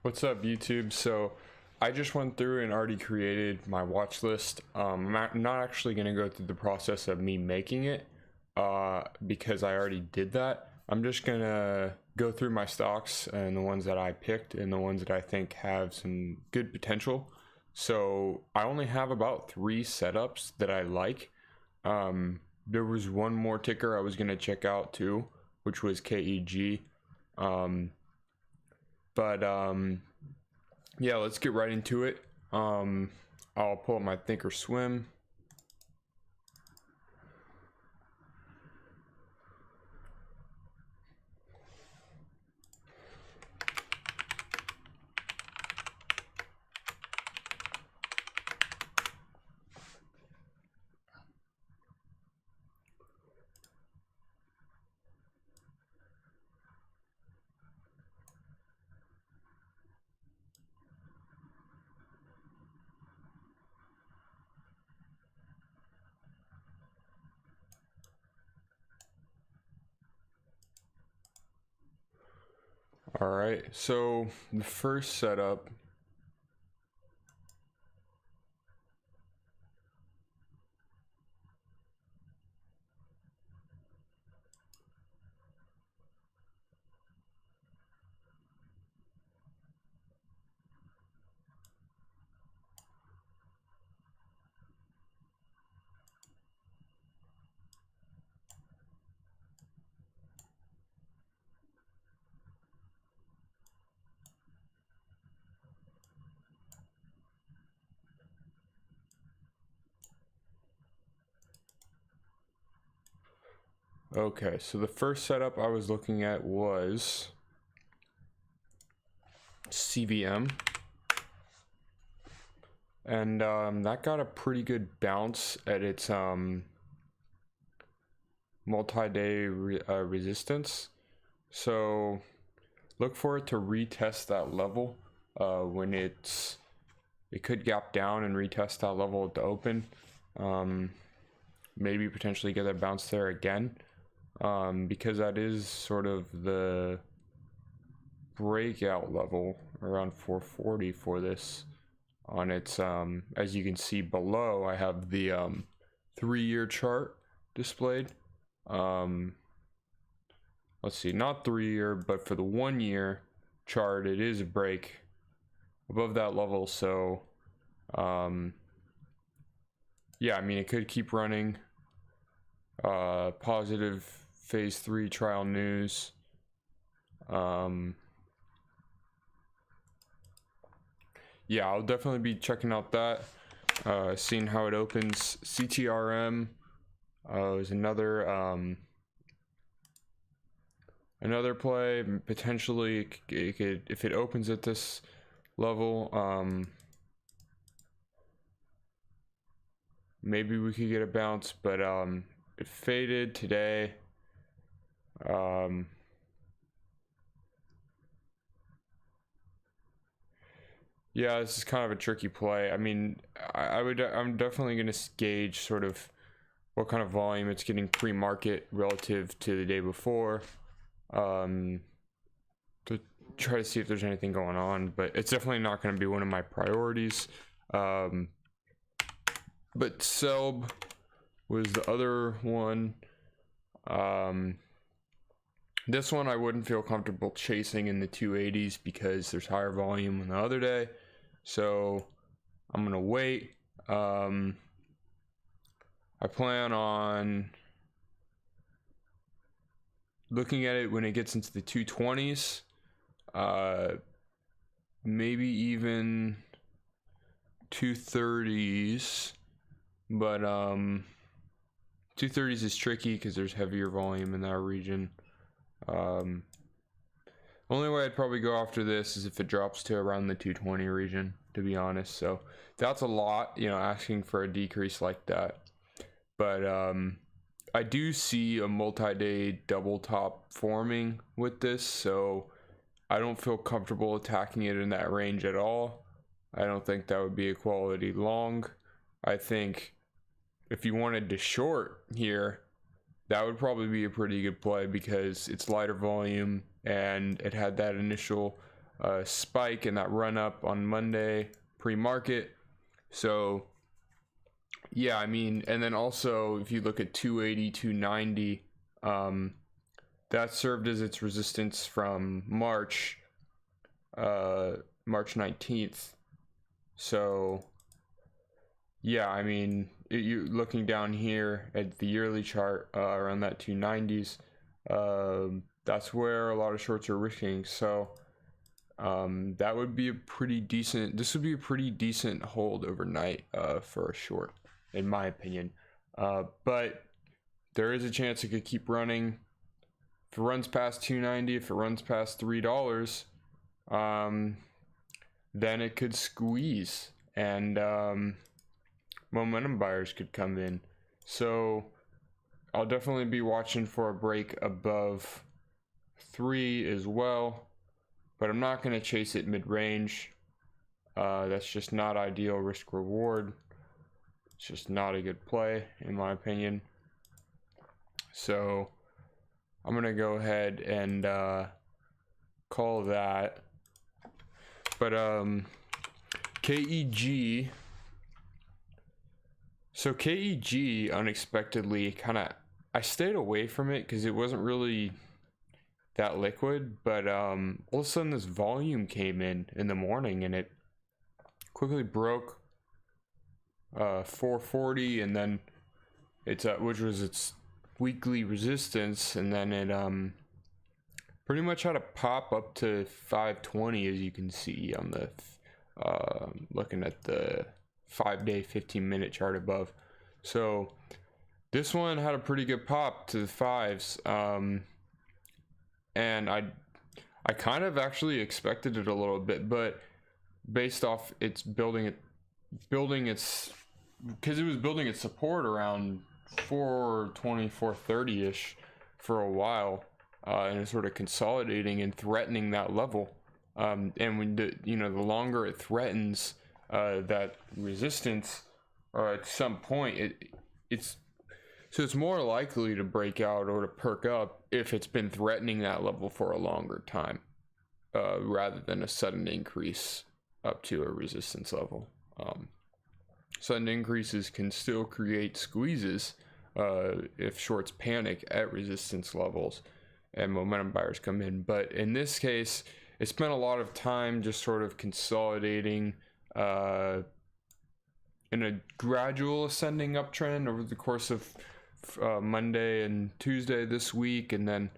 What's up, YouTube? So I just went through and already created my watch list. I'm not actually going to go through the process of me making it because I already did that. I'm just going to go through my stocks and the ones that I picked and the ones that I think have some good potential. So I only have about 3 setups that I like. There was one more ticker I was going to check out too, which was KEG. Yeah, let's get right into it. I'll pull up my Thinkorswim. All right, so the first setup, okay, so the first setup I was looking at was CVM. And that got a pretty good bounce at its multi-day resistance. So look for it to retest that level when it could gap down and retest that level at the open. Maybe potentially get that bounce there again, because that is sort of the breakout level around 440 for this on its as you can see below. I have the 3-year chart displayed. Let's see, not 3-year, but for the 1-year chart, it is a break above that level. So yeah, I mean, it could keep running. Positive phase 3 trial news. Yeah, I'll definitely be checking out that, seeing how it opens. CTRM is another play. Potentially it could, if it opens at this level, maybe we could get a bounce, but it faded today. Yeah, this is kind of a tricky play. I mean, I'm definitely going to gauge sort of what kind of volume it's getting pre-market relative to the day before, to try to see if there's anything going on, but it's definitely not going to be one of my priorities. But SELB was the other one. This one I wouldn't feel comfortable chasing in the 280s because there's higher volume on the other day. So I'm gonna wait. I plan on looking at it when it gets into the 220s, maybe even 230s, but 230s is tricky because there's heavier volume in that region. Only way I'd probably go after this is if it drops to around the 220 region, to be honest. So that's a lot, you know, asking for a decrease like that. But I do see a multi-day double top forming with this, so I don't feel comfortable attacking it in that range at all. I don't think that would be a quality long. I think if you wanted to short here, that would probably be a pretty good play because it's lighter volume and it had that initial spike and that run up on Monday pre-market. So yeah, I mean, and then also if you look at 280, 290, that served as its resistance from March 19th. So yeah, I mean, you looking down here at the yearly chart around that 290s, that's where a lot of shorts are risking. So that would be a pretty decent, this would be a pretty decent hold overnight for a short, in my opinion. But there is a chance it could keep running. If it runs past 290, if it runs past $3, then it could squeeze, and momentum buyers could come in. So I'll definitely be watching for a break above 3 as well, but I'm not going to chase it mid-range. That's just not ideal risk reward. It's just not a good play in my opinion. So I'm going to go ahead and call that. But KEG, so KEG unexpectedly kind of, I stayed away from it because it wasn't really that liquid, but all of a sudden this volume came in the morning and it quickly broke 440, and then it's which was its weekly resistance, and then it pretty much had a pop up to 520, as you can see on the looking at the 5-day 15-minute chart above. So this one had a pretty good pop to the 5s, and I kind of actually expected it a little bit, but based off its building its, because it was building its support around 420, 430 ish for a while, and it's sort of consolidating and threatening that level. And when the longer it threatens that resistance, at some point it's more likely to break out or to perk up if it's been threatening that level for a longer time, rather than a sudden increase up to a resistance level. Sudden increases can still create squeezes if shorts panic at resistance levels and momentum buyers come in. But in this case, it spent a lot of time just sort of consolidating in a gradual ascending uptrend over the course of Monday and Tuesday this week. And then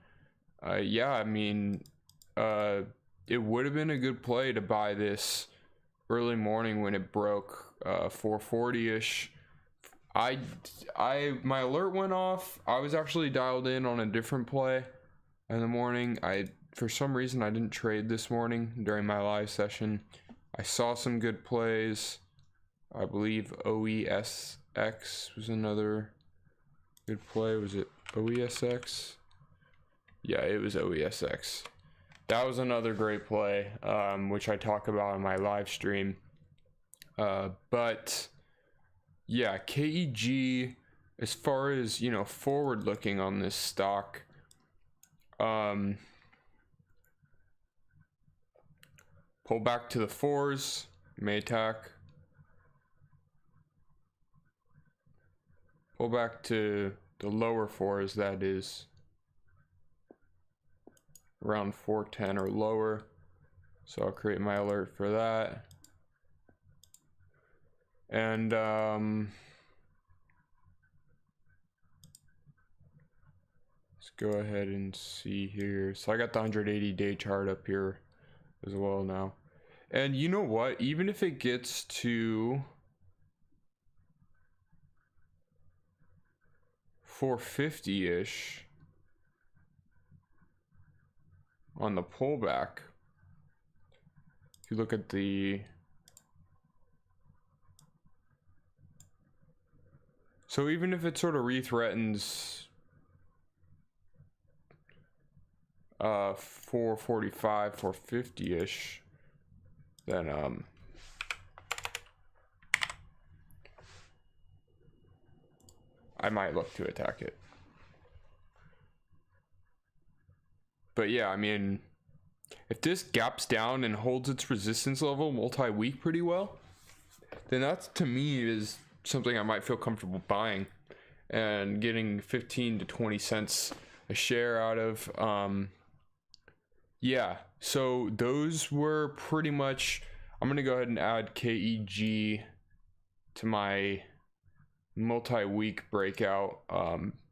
yeah, I mean, it would have been a good play to buy this early morning when it broke 440-ish. My alert went off. I was actually dialed in on a different play in the morning. For some reason I didn't trade this morning during my live session. I saw some good plays. I believe OESX was another good play. Was it OESX? Yeah, it was OESX. That was another great play, which I talk about in my live stream. But yeah, KEG, as far as, forward looking on this stock, pull back to the 4s, may attack. Pull back to the lower 4s, that is around 410 or lower. So I'll create my alert for that. And let's go ahead and see here. So I got the 180-day chart up here as well now. And you know what? Even if it gets to 450-ish on the pullback, if you look at the, so even if it sort of re-threatens 445, 450-ish, then I might look to attack it. But yeah, I mean, if this gaps down and holds its resistance level multi-week pretty well, then that's, to me, is something I might feel comfortable buying and getting 15 to 20 cents a share out of. Yeah, so those were pretty much, I'm gonna go ahead and add KEG to my multi-week breakout.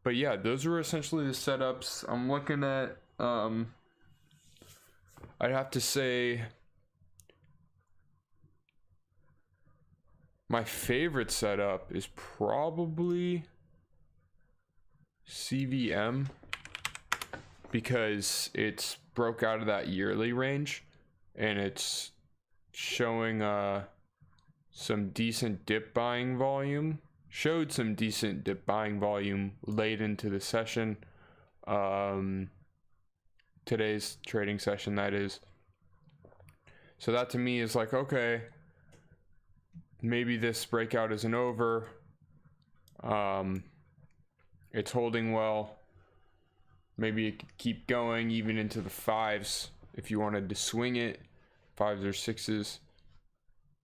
But yeah, those were essentially the setups. I'm looking at, I'd have to say my favorite setup is probably CVM, because it's broke out of that yearly range and it's showing some decent dip buying volume. Showed some decent dip buying volume late into the session, today's trading session, that is. So that to me is like, okay, maybe this breakout isn't over. It's holding well. Maybe it could keep going even into the fives if you wanted to swing it, fives or sixes.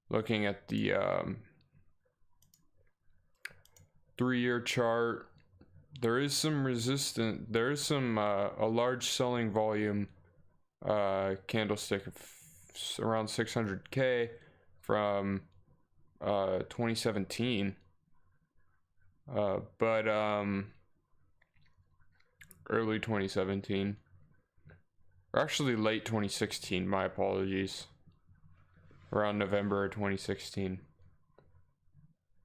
Looking at the 3-year chart, there is some resistance. There is some a large selling volume candlestick of around 600K from 2017, but early 2017, or actually late 2016, my apologies, around November of 2016.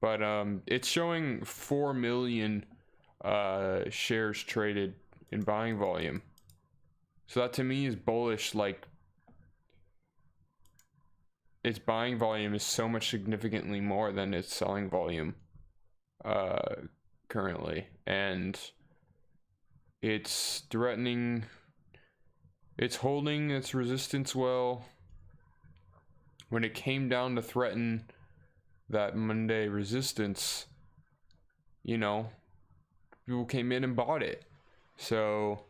But it's showing 4 million shares traded in buying volume. So that to me is bullish. Like, its buying volume is so much significantly more than its selling volume currently. And it's threatening, it's holding its resistance well. When it came down to threaten that Monday resistance, you know, people came in and bought it. So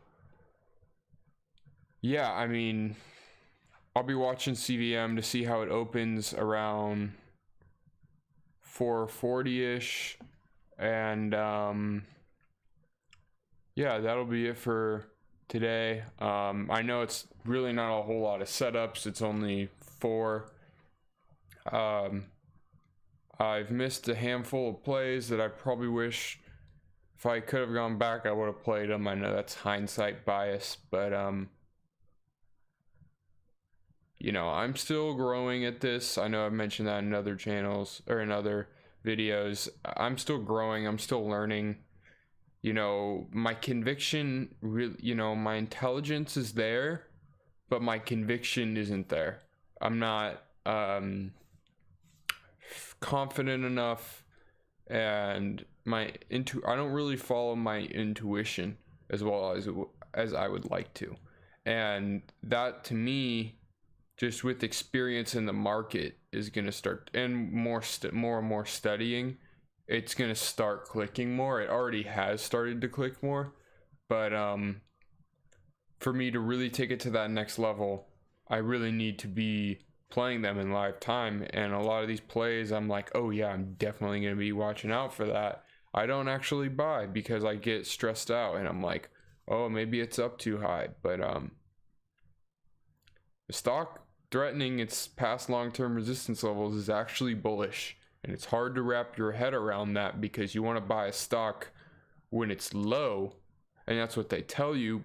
yeah, I mean, I'll be watching CVM to see how it opens around 440-ish, and yeah, that'll be it for today. I know it's really not a whole lot of setups, it's only 4. I've missed a handful of plays that I probably wish, if I could have gone back, I would have played them. I know that's hindsight bias, but you know, I'm still growing at this. I know I've mentioned that in other channels or in other videos. I'm still growing, I'm still learning. You know, my conviction, you know, my intelligence is there, but my conviction isn't there. I'm not confident enough, and I don't really follow my intuition as well as I would like to. And that, to me, just with experience in the market, is going to start, and more and more studying, it's going to start clicking more. It already has started to click more, but for me to really take it to that next level, I really need to be playing them in live time. And a lot of these plays, I'm like, oh yeah, I'm definitely going to be watching out for that. I don't actually buy because I get stressed out and I'm like, oh, maybe it's up too high. But the stock threatening its past long-term resistance levels is actually bullish, and it's hard to wrap your head around that because you want to buy a stock when it's low, and that's what they tell you.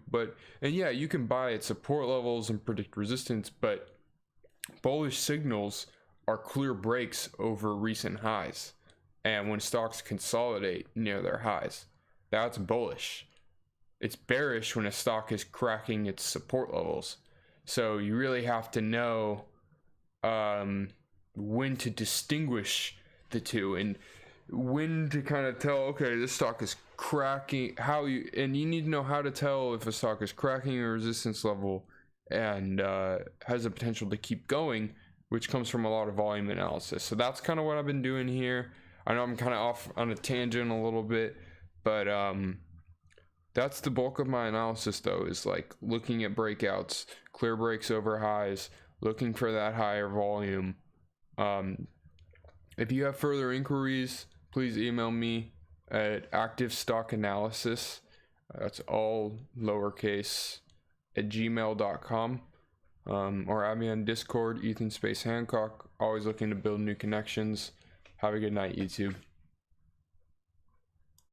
And yeah, you can buy at support levels and predict resistance, but bullish signals are clear breaks over recent highs, and when stocks consolidate near their highs, that's bullish. It's bearish when a stock is cracking its support levels. So you really have to know when to distinguish the two, and when to kind of tell, okay, this stock is cracking, and you need to know how to tell if a stock is cracking a resistance level and has the potential to keep going, which comes from a lot of volume analysis. So that's kind of what I've been doing here. I know I'm kind of off on a tangent a little bit, but That's the bulk of my analysis though, is like looking at breakouts, clear breaks over highs, looking for that higher volume. If you have further inquiries, please email me at activestockanalysis, that's all lowercase, at gmail.com, or add me on Discord, Ethan Space Hancock. Always looking to build new connections. Have a good night, YouTube.